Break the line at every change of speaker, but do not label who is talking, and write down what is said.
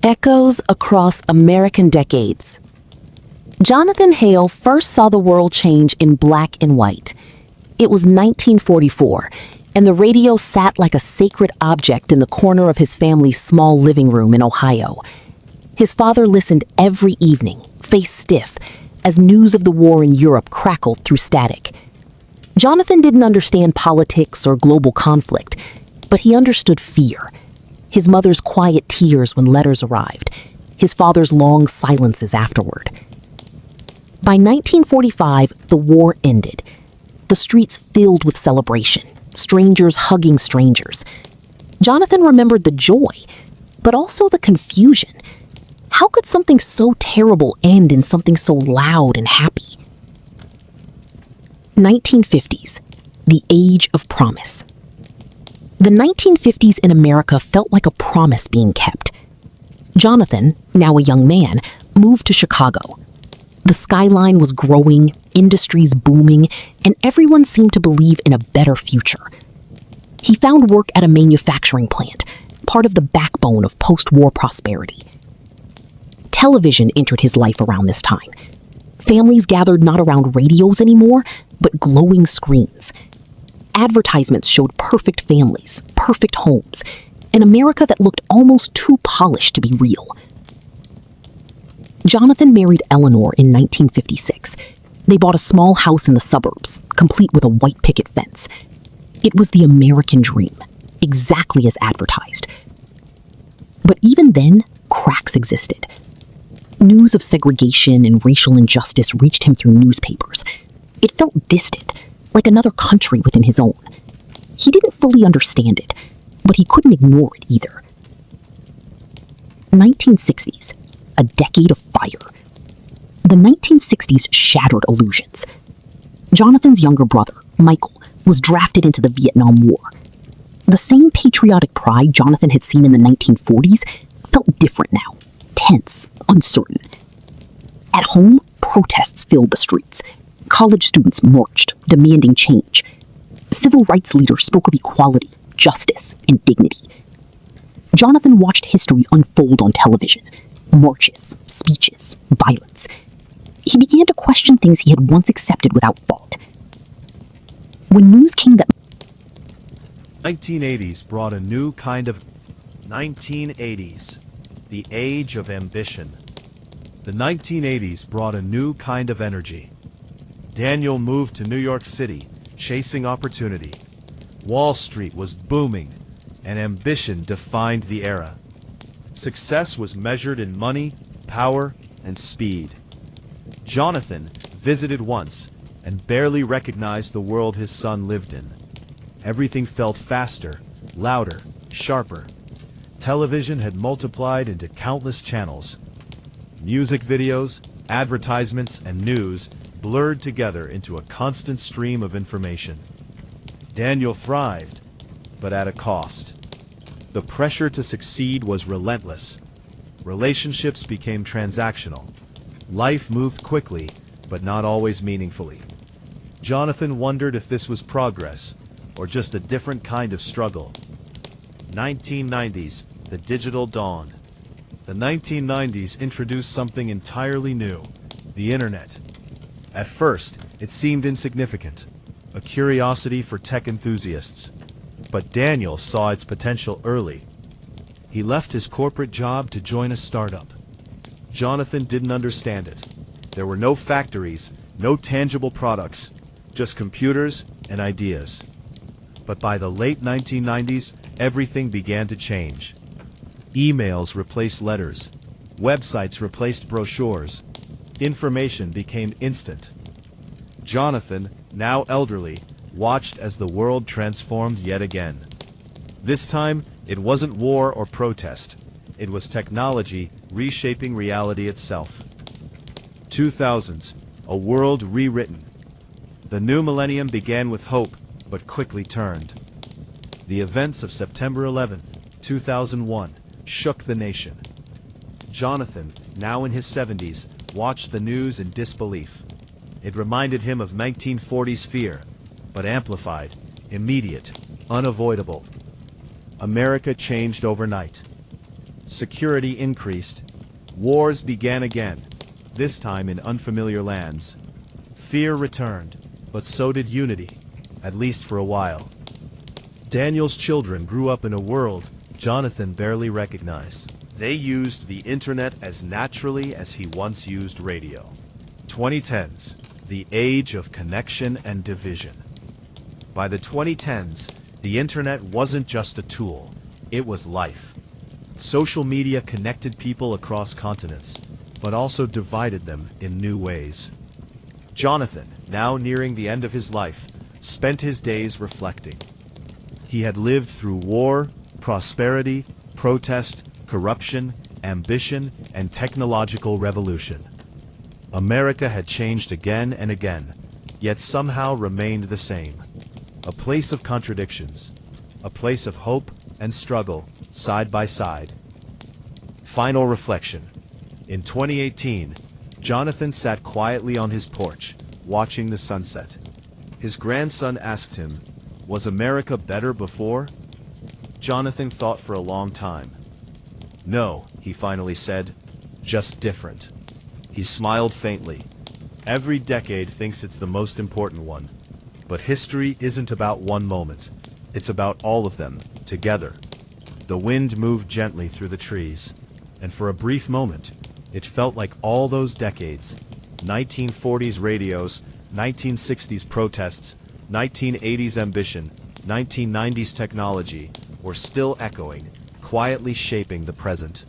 Echoes across American decades. Jonathan Hale first saw the world change in black and white. It was 1944, and the radio sat like a sacred object in the corner of his family's small living room in Ohio. His father listened every evening, face stiff, as news of the war in Europe crackled through static. Jonathan didn't understand politics or global conflict, but he understood fear. His mother's quiet tears when letters arrived, his father's long silences afterward. By 1945, the war ended. The streets filled with celebration, strangers hugging strangers. Jonathan remembered the joy, but also the confusion. How could something so terrible end in something so loud and happy? 1950s, the age of promise. The 1950s in America felt like a promise being kept. Jonathan, now a young man, moved to Chicago. The skyline was growing, industries booming, and everyone seemed to believe in a better future. He found work at a manufacturing plant, part of the backbone of post-war prosperity. Television entered his life around this time. Families gathered not around radios anymore, but glowing screens. Advertisements showed perfect families, perfect homes, an America that looked almost too polished to be real. Jonathan married Eleanor in 1956. They bought a small house in the suburbs, complete with a white picket fence. It was the American dream, exactly as advertised. But even then, cracks existed. News of segregation and racial injustice reached him through newspapers. It felt distant, like another country within his own. He didn't fully understand it, but he couldn't ignore it either. 1960s, a decade of fire. The 1960s shattered illusions. Jonathan's younger brother, Michael, was drafted into the Vietnam War. The same patriotic pride Jonathan had seen in the 1940s felt different now, tense, uncertain. At home, protests filled the streets. College students marched, demanding change. Civil rights leaders spoke of equality, justice, and dignity. Jonathan watched history unfold on television. Marches, speeches, violence. He began to question things he had once accepted without thought. When news came that
1980s brought a new kind of 1980s, the age of ambition. The 1980s brought a new kind of energy. Daniel moved to New York City, chasing opportunity. Wall Street was booming, and ambition defined the era. Success was measured in money, power, and speed. Jonathan visited once and barely recognized the world his son lived in. Everything felt faster, louder, sharper. Television had multiplied into countless channels. Music videos, advertisements, and news blurred together into a constant stream of information. Daniel thrived, but at a cost. The pressure to succeed was relentless. Relationships became transactional. Life moved quickly, but not always meaningfully. Jonathan wondered if this was progress, or just a different kind of struggle. 1990s, the digital dawn. The 1990s introduced something entirely new, the internet. At first, it seemed insignificant, a curiosity for tech enthusiasts. But Daniel saw its potential early. He left his corporate job to join a startup. Jonathan didn't understand it. There were no factories, no tangible products, just computers and ideas. But by the late 1990s, everything began to change. Emails replaced letters. Websites replaced brochures. Information became instant. Jonathan, now elderly, watched as the world transformed yet again. This time, it wasn't war or protest. It was technology reshaping reality itself. 2000s, a world rewritten. The new millennium began with hope, but quickly turned. The events of September 11th, 2001, shook the nation. Jonathan, now in his 70s, watched the news in disbelief. It reminded him of 1940s fear, but amplified, immediate, unavoidable. America changed overnight. Security increased. Wars began again, this time in unfamiliar lands. Fear returned, but so did unity, at least for a while. Daniel's children grew up in a world Jonathan barely recognized. They used the internet as naturally as he once used radio. 2010s, the age of connection and division. By the 2010s, the internet wasn't just a tool, it was life. Social media connected people across continents, but also divided them in new ways. Jonathan, now nearing the end of his life, spent his days reflecting. He had lived through war, prosperity, protest, corruption, ambition, and technological revolution. America had changed again and again, yet somehow remained the same. A place of contradictions, a place of hope and struggle, side by side. Final reflection. In 2018, Jonathan sat quietly on his porch, watching the sunset. His grandson asked him, "Was America better before?" Jonathan thought for a long time. "No," he finally said, "just different." He smiled faintly. Every decade thinks it's the most important one. But history isn't about one moment. It's about all of them, together. The wind moved gently through the trees, and for a brief moment, it felt like all those decades, 1940s radios, 1960s protests, 1980s ambition, 1990s technology, were still echoing, quietly shaping the present.